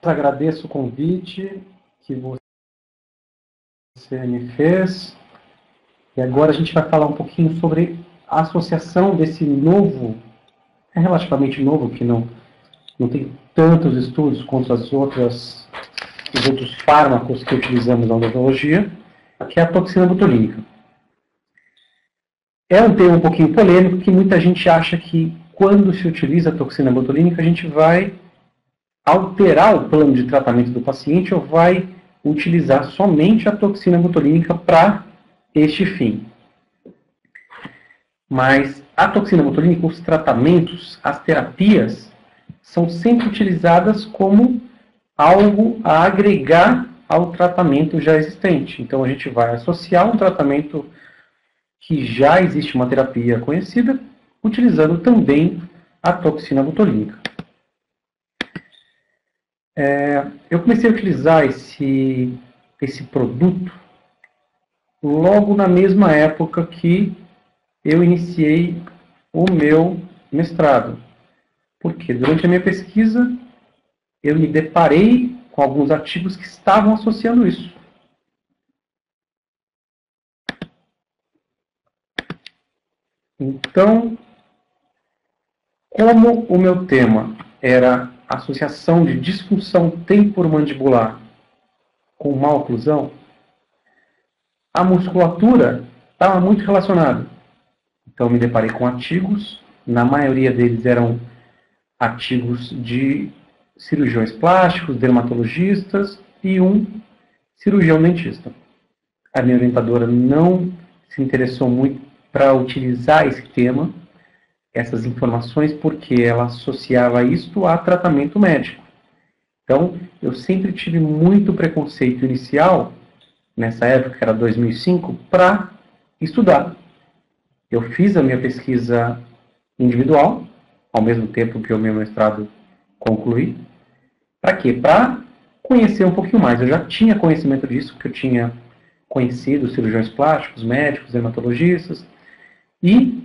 agradeço o convite que você me fez. E agora a gente vai falar um pouquinho sobre a associação desse novo, relativamente novo, que não tem tantos estudos quanto os outros fármacos que utilizamos na odontologia, que é a toxina botulínica. É um tema um pouquinho polêmico, que muita gente acha que quando se utiliza a toxina botulínica, a gente vai alterar o plano de tratamento do paciente ou vai utilizar somente a toxina botulínica para este fim. Mas a toxina botulínica, os tratamentos, as terapias, são sempre utilizadas como algo a agregar ao tratamento já existente. Então a gente vai associar um tratamento que já existe uma terapia conhecida, utilizando também a toxina botulínica. Eu comecei a utilizar esse produto logo na mesma época que eu iniciei o meu mestrado. Porque durante a minha pesquisa, eu me deparei com alguns artigos que estavam associando isso. Então, como o meu tema era associação de disfunção temporomandibular com maloclusão, a musculatura estava muito relacionada. Então, me deparei com artigos, na maioria deles eram artigos de cirurgiões plásticos, dermatologistas e um cirurgião dentista. A minha orientadora não se interessou muito para utilizar esse tema, essas informações, porque ela associava isto a tratamento médico. Então, eu sempre tive muito preconceito inicial, nessa época, que era 2005, para estudar. Eu fiz a minha pesquisa individual, ao mesmo tempo que o meu mestrado concluí. Para quê? Para conhecer um pouquinho mais. Eu já tinha conhecimento disso, porque eu tinha conhecido cirurgiões plásticos, médicos, dermatologistas. E,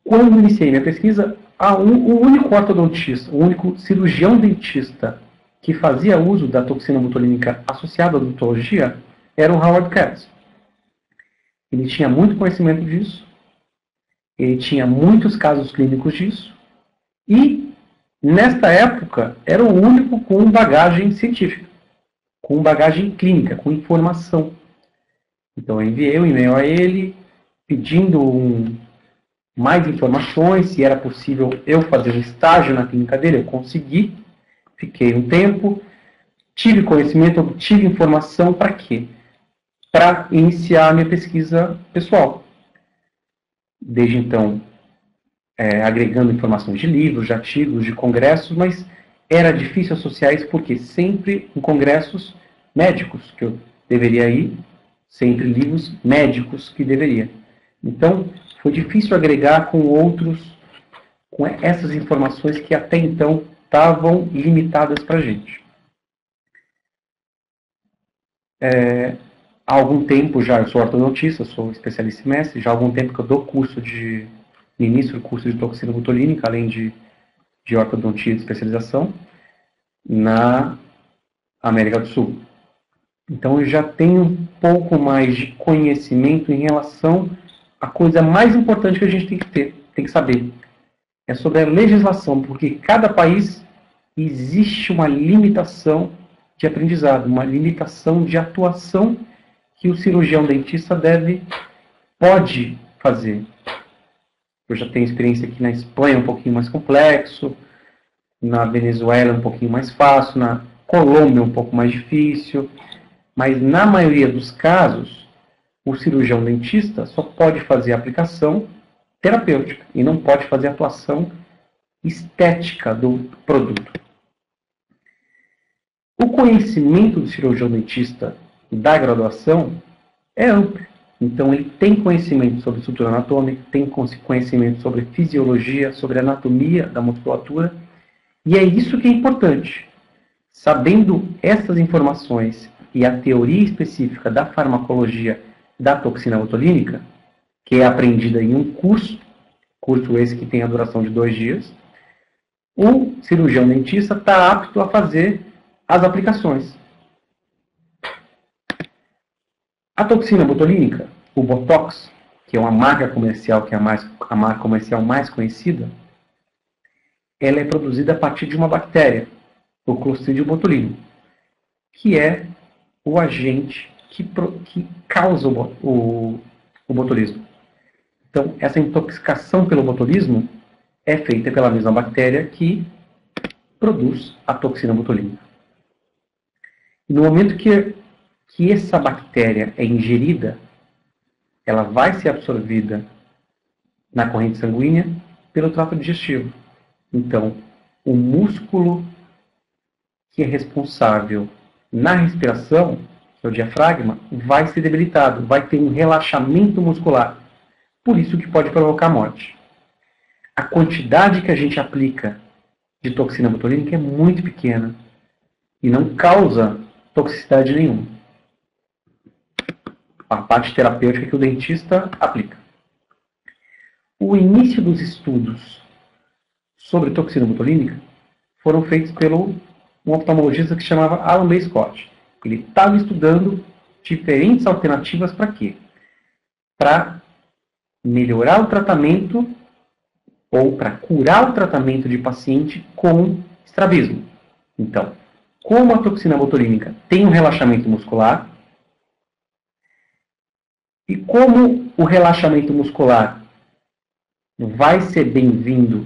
quando iniciei minha pesquisa, o único ortodontista, o único cirurgião dentista que fazia uso da toxina botulínica associada à odontologia era o Howard Katz. Ele tinha muito conhecimento disso, ele tinha muitos casos clínicos disso, e, nesta época, era o único com bagagem científica, com bagagem clínica, com informação. Então, eu enviei um e-mail a ele, pedindo mais informações, se era possível eu fazer um estágio na clínica dele. Eu consegui, fiquei um tempo, tive conhecimento, obtive informação para quê? Para iniciar a minha pesquisa pessoal. Desde então, agregando informações de livros, de artigos, de congressos, mas era difícil associar isso porque sempre em congressos médicos que eu deveria ir, sempre livros médicos que deveria. Então, foi difícil agregar com essas informações que até então estavam limitadas para a gente. Há algum tempo já, eu sou ortodontista, sou especialista em mestre, já há algum tempo que eu dou ministro curso de toxina botulínica, além de ortodontia de especialização, na América do Sul. Então eu já tenho um pouco mais de conhecimento em relação à coisa mais importante que a gente tem que saber. É sobre a legislação, porque cada país existe uma limitação de aprendizado, uma limitação de atuação que o cirurgião dentista pode fazer. Eu já tenho experiência aqui na Espanha, um pouquinho mais complexo, na Venezuela um pouquinho mais fácil, na Colômbia um pouco mais difícil, mas na maioria dos casos, o cirurgião dentista só pode fazer aplicação terapêutica e não pode fazer atuação estética do produto. O conhecimento do cirurgião dentista da graduação é amplo. Então, ele tem conhecimento sobre estrutura anatômica, tem conhecimento sobre fisiologia, sobre anatomia da musculatura, e é isso que é importante. Sabendo essas informações e a teoria específica da farmacologia da toxina botulínica, que é aprendida em um curso esse que tem a duração de 2 dias, o cirurgião dentista está apto a fazer as aplicações. A toxina botulínica, o Botox, que é uma marca comercial, que é a marca comercial mais conhecida, ela é produzida a partir de uma bactéria, o Clostridium botulinum, que é o agente que causa o botulismo. Então, essa intoxicação pelo botulismo é feita pela mesma bactéria que produz a toxina botulínica. E no momento que essa bactéria é ingerida, ela vai ser absorvida na corrente sanguínea pelo trato digestivo. Então, o músculo que é responsável na respiração, que é o diafragma, vai ser debilitado, vai ter um relaxamento muscular. Por isso que pode provocar morte. A quantidade que a gente aplica de toxina botulínica é muito pequena e não causa toxicidade nenhuma. A parte terapêutica que o dentista aplica. O início dos estudos sobre toxina botulínica foram feitos pelo um oftalmologista que se chamava Alan B. Scott. Ele estava estudando diferentes alternativas para quê? Para melhorar o tratamento ou para curar o tratamento de paciente com estrabismo. Então, como a toxina botulínica tem um relaxamento muscular, e como o relaxamento muscular vai ser bem-vindo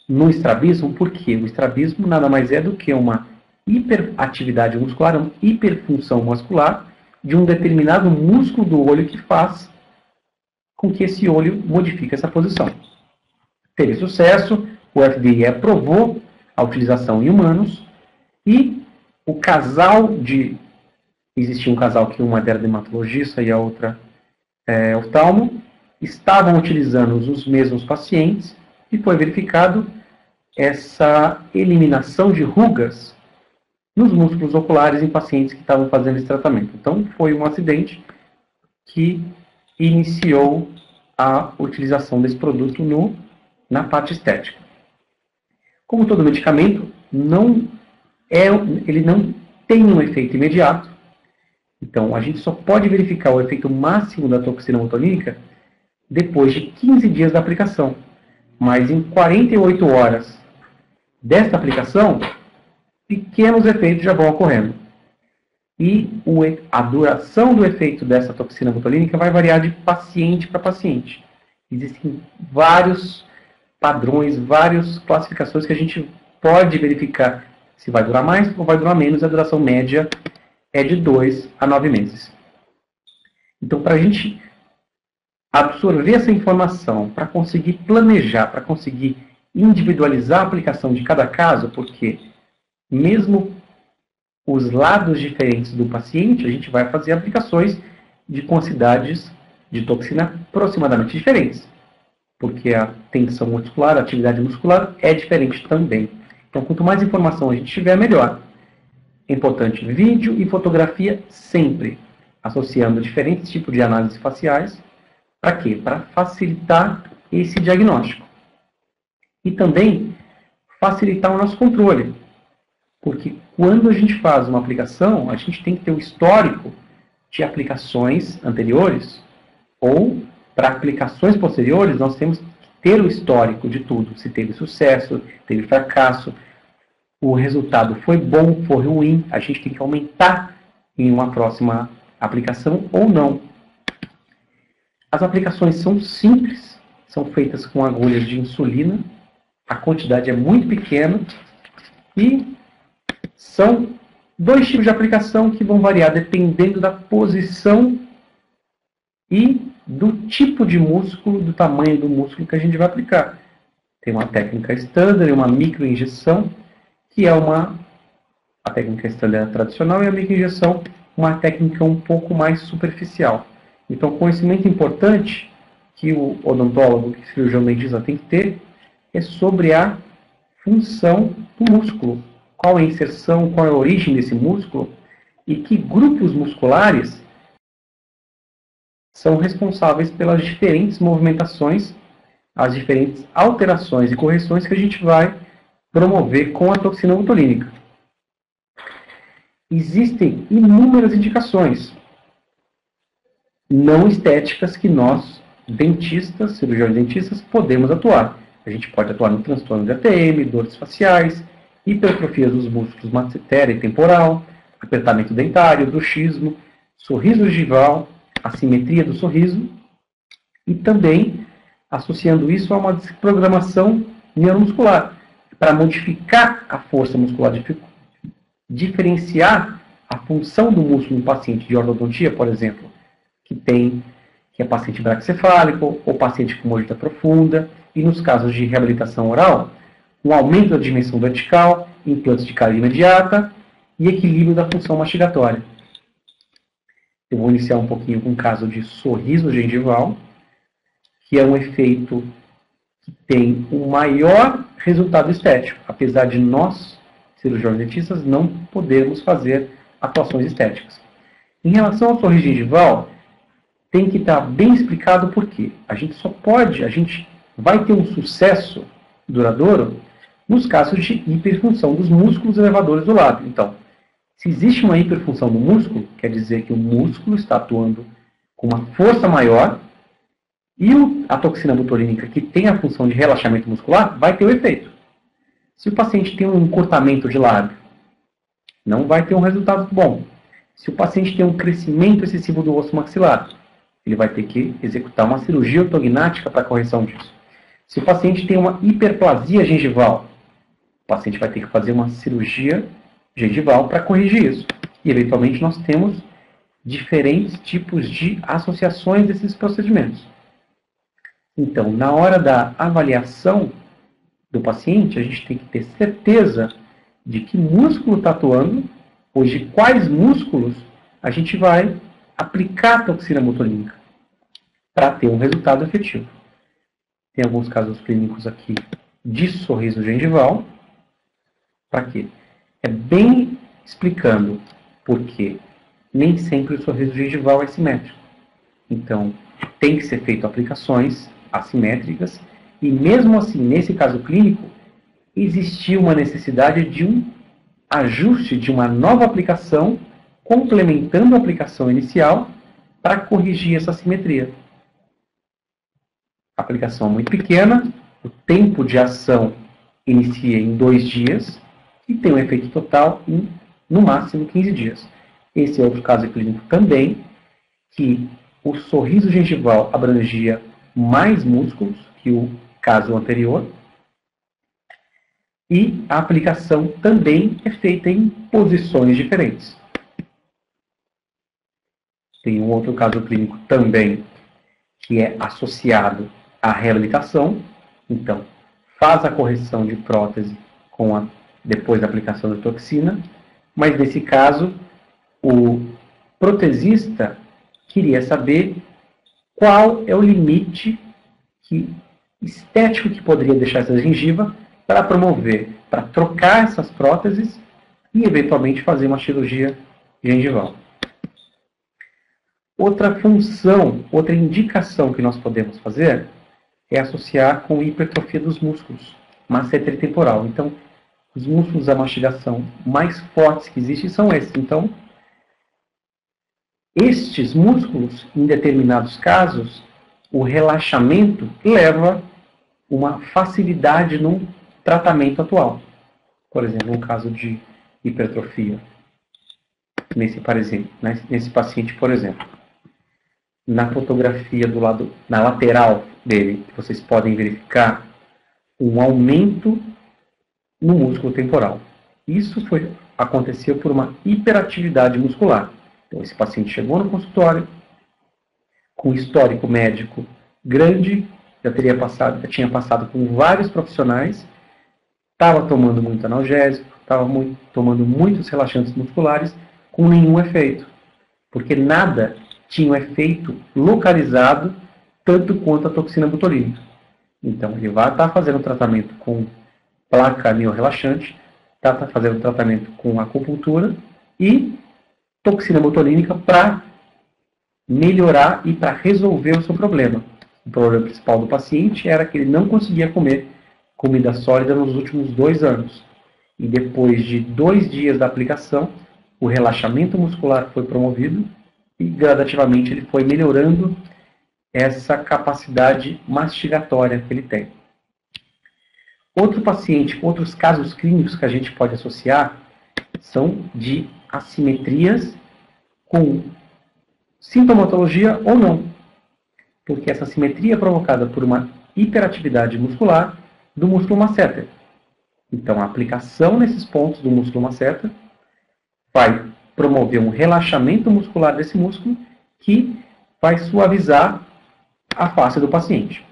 no estrabismo, porque o estrabismo nada mais é do que uma hiperatividade muscular, uma hiperfunção muscular de um determinado músculo do olho que faz com que esse olho modifique essa posição. Teve sucesso, o FDA aprovou a utilização em humanos e o casal de... Existia um casal que uma era dermatologista e a outra oftalmo, estavam utilizando os mesmos pacientes e foi verificado essa eliminação de rugas nos músculos oculares em pacientes que estavam fazendo esse tratamento. Então, foi um acidente que iniciou a utilização desse produto na parte estética. Como todo medicamento, ele não tem um efeito imediato. Então, a gente só pode verificar o efeito máximo da toxina botulínica depois de 15 dias da aplicação. Mas em 48 horas desta aplicação, pequenos efeitos já vão ocorrendo. E a duração do efeito dessa toxina botulínica vai variar de paciente para paciente. Existem vários padrões, várias classificações que a gente pode verificar se vai durar mais ou vai durar menos. A duração média é de 2 a 9 meses. Então, para a gente absorver essa informação, para conseguir planejar, para conseguir individualizar a aplicação de cada caso, porque mesmo os lados diferentes do paciente, a gente vai fazer aplicações de quantidades de toxina aproximadamente diferentes, porque a tensão muscular, a atividade muscular é diferente também. Então, quanto mais informação a gente tiver, melhor. É importante vídeo e fotografia sempre, associando diferentes tipos de análises faciais. Para quê? Para facilitar esse diagnóstico. E também facilitar o nosso controle. Porque quando a gente faz uma aplicação, a gente tem que ter o histórico de aplicações anteriores, ou para aplicações posteriores, nós temos que ter o histórico de tudo. Se teve sucesso, teve fracasso, o resultado foi bom, foi ruim, a gente tem que aumentar em uma próxima aplicação ou não. As aplicações são simples, são feitas com agulhas de insulina, a quantidade é muito pequena e são 2 tipos de aplicação que vão variar dependendo da posição e do tipo de músculo, do tamanho do músculo que a gente vai aplicar. Tem uma técnica standard e uma microinjeção, que é a técnica standard tradicional, e a microinjeção, uma técnica um pouco mais superficial. Então, conhecimento importante que o odontólogo, que o cirurgião dentista tem que ter, é sobre a função do músculo. Qual é a inserção, qual é a origem desse músculo e que grupos musculares são responsáveis pelas diferentes movimentações, as diferentes alterações e correções que a gente vai promover com a toxina botulínica. Existem inúmeras indicações não estéticas que nós, dentistas, cirurgiões dentistas, podemos atuar. A gente pode atuar no transtorno de ATM, dores faciais, hipertrofia dos músculos masseter e temporal, apertamento dentário, bruxismo, sorriso gengival, assimetria do sorriso e também associando isso a uma desprogramação neuromuscular para modificar a força muscular, diferenciar a função do músculo em paciente de ortodontia, por exemplo, que é paciente braquicefálico ou paciente com mordida profunda, e nos casos de reabilitação oral, um aumento da dimensão vertical, implantes de cárie imediata e equilíbrio da função mastigatória. Eu vou iniciar um pouquinho com o caso de sorriso gengival, que é um efeito que tem um maior resultado estético, apesar de nós, cirurgiões dentistas, não podermos fazer atuações estéticas. Em relação ao sorriso gengival, tem que estar bem explicado por quê. A gente vai ter um sucesso duradouro nos casos de hiperfunção dos músculos elevadores do lábio. Então, se existe uma hiperfunção do músculo, quer dizer que o músculo está atuando com uma força maior e a toxina botulínica, que tem a função de relaxamento muscular, vai ter o efeito. Se o paciente tem um encurtamento de lábio, não vai ter um resultado bom. Se o paciente tem um crescimento excessivo do osso maxilar, ele vai ter que executar uma cirurgia ortognática para a correção disso. Se o paciente tem uma hiperplasia gengival, o paciente vai ter que fazer uma cirurgia gengival para corrigir isso. E, eventualmente, nós temos diferentes tipos de associações desses procedimentos. Então, na hora da avaliação do paciente, a gente tem que ter certeza de que músculo está atuando, ou de quais músculos a gente vai aplicar a toxina botulínica para ter um resultado efetivo. Tem alguns casos clínicos aqui de sorriso gengival. Para quê? É bem explicando porque nem sempre o sorriso gengival é simétrico. Então, tem que ser feito aplicações assimétricas e mesmo assim, nesse caso clínico, existia uma necessidade de um ajuste de uma nova aplicação complementando a aplicação inicial para corrigir essa assimetria. A aplicação é muito pequena, o tempo de ação inicia em 2 dias e tem um efeito total em, no máximo, 15 dias. Esse é outro caso clínico também, que o sorriso gengival abrangia mais músculos que o caso anterior e a aplicação também é feita em posições diferentes. Tem um outro caso clínico também que é associado à reabilitação. Então, faz a correção de prótese depois da aplicação da toxina, mas nesse caso, o protesista queria saber qual é o limite estético que poderia deixar essa gengiva para promover, para trocar essas próteses e, eventualmente, fazer uma cirurgia gengival. Outra função, outra indicação que nós podemos fazer é associar com hipertrofia dos músculos masseter e temporal. Então, os músculos da mastigação mais fortes que existem são esses. Então, estes músculos, em determinados casos, o relaxamento leva uma facilidade no tratamento atual. Por exemplo, no caso de hipertrofia, nesse paciente, por exemplo, na fotografia do lado, na lateral dele, vocês podem verificar um aumento no músculo temporal. Isso aconteceu por uma hiperatividade muscular. Então, esse paciente chegou no consultório com histórico médico grande, já tinha passado com vários profissionais, estava tomando muito analgésico, estava tomando muitos relaxantes musculares, com nenhum efeito. Porque nada tinha um efeito localizado, tanto quanto a toxina botulínica. Então, ele vai estar fazendo tratamento com placa neorrelaxante, está fazendo tratamento com acupuntura e toxina botulínica para melhorar e para resolver o seu problema. O problema principal do paciente era que ele não conseguia comer comida sólida nos últimos 2 anos. E depois de 2 dias da aplicação, o relaxamento muscular foi promovido e gradativamente ele foi melhorando essa capacidade mastigatória que ele tem. Outro paciente, outros casos clínicos que a gente pode associar são de assimetrias com sintomatologia ou não, porque essa assimetria é provocada por uma hiperatividade muscular do músculo masseter. Então, a aplicação nesses pontos do músculo masseter vai promover um relaxamento muscular desse músculo que vai suavizar a face do paciente.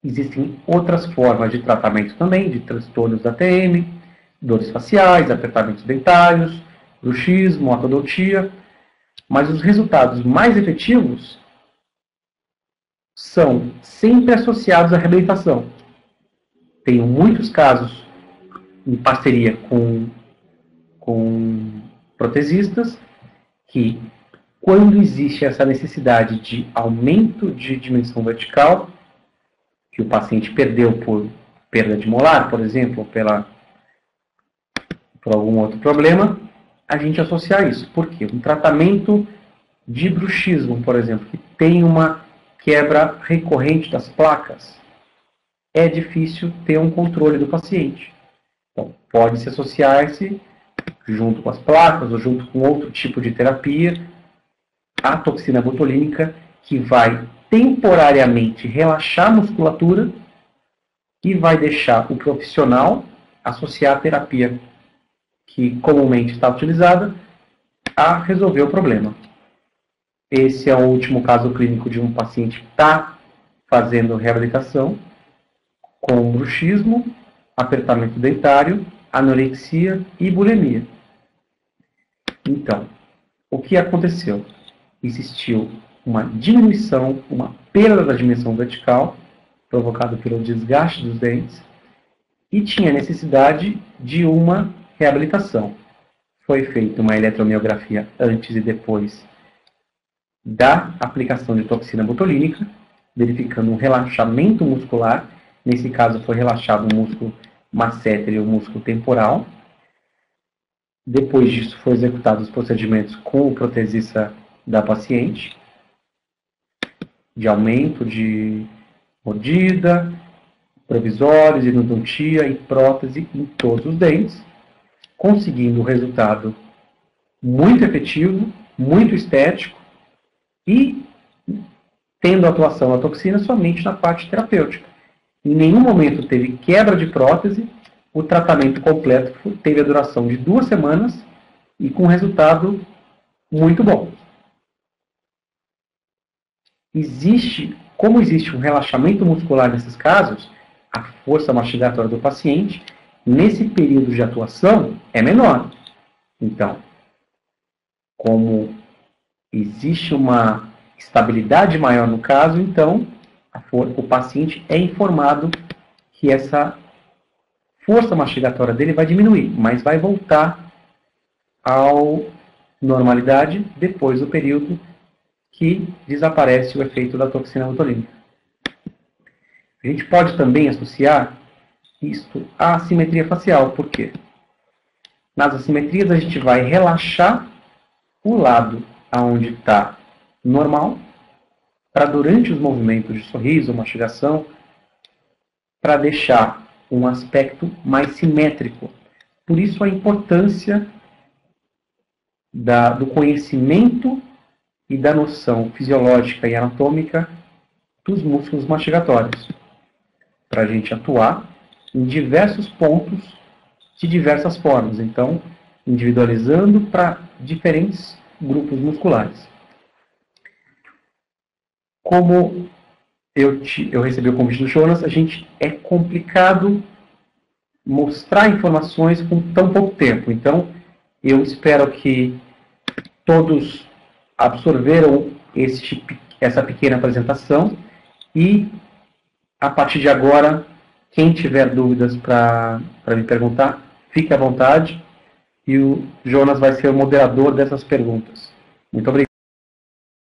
Existem outras formas de tratamento também, de transtornos da TM, dores faciais, apertamentos dentários, bruxismo, ortodontia, mas os resultados mais efetivos são sempre associados à reabilitação. Tenho muitos casos em parceria com protesistas que, quando existe essa necessidade de aumento de dimensão vertical, que o paciente perdeu por perda de molar, por exemplo, ou por algum outro problema, a gente associa isso. Por quê? Um tratamento de bruxismo, por exemplo, que tem uma quebra recorrente das placas, é difícil ter um controle do paciente. Então, pode se associar-se, junto com as placas ou junto com outro tipo de terapia, a toxina botulínica, que vai temporariamente relaxar a musculatura e vai deixar o profissional associar a terapia que comumente está utilizada a resolver o problema. Esse é o último caso clínico de um paciente que está fazendo reabilitação com bruxismo, apertamento dentário, anorexia e bulimia. Então, o que aconteceu? Existiu uma diminuição, uma perda da dimensão vertical, provocada pelo desgaste dos dentes, e tinha necessidade de uma reabilitação. Foi feita uma eletromiografia antes e depois da aplicação de toxina botulínica, verificando um relaxamento muscular. Nesse caso foi relaxado o músculo masseter e o músculo temporal. Depois disso, foram executados os procedimentos com o protesista da paciente, de aumento de mordida, provisórios, endodontia e prótese em todos os dentes, conseguindo um resultado muito efetivo, muito estético e tendo a atuação da toxina somente na parte terapêutica. Em nenhum momento teve quebra de prótese, o tratamento completo teve a duração de 2 semanas e com resultado muito bom. Como existe um relaxamento muscular nesses casos, a força mastigatória do paciente, nesse período de atuação, é menor. Então, como existe uma estabilidade maior no caso, então o paciente é informado que essa força mastigatória dele vai diminuir, mas vai voltar à normalidade depois do período que desaparece o efeito da toxina botulínica. A gente pode também associar isto à assimetria facial. Por quê? Nas assimetrias a gente vai relaxar o lado onde está normal, para durante os movimentos de sorriso, mastigação, para deixar um aspecto mais simétrico. Por isso a importância do conhecimento e da noção fisiológica e anatômica dos músculos mastigatórios, para a gente atuar em diversos pontos de diversas formas. Então, individualizando para diferentes grupos musculares. Como eu recebi o convite do Jonas, é complicado mostrar informações com tão pouco tempo. Então, eu espero que todos absorveram essa pequena apresentação e, a partir de agora, quem tiver dúvidas para me perguntar, fique à vontade e o Jonas vai ser o moderador dessas perguntas. Muito obrigado.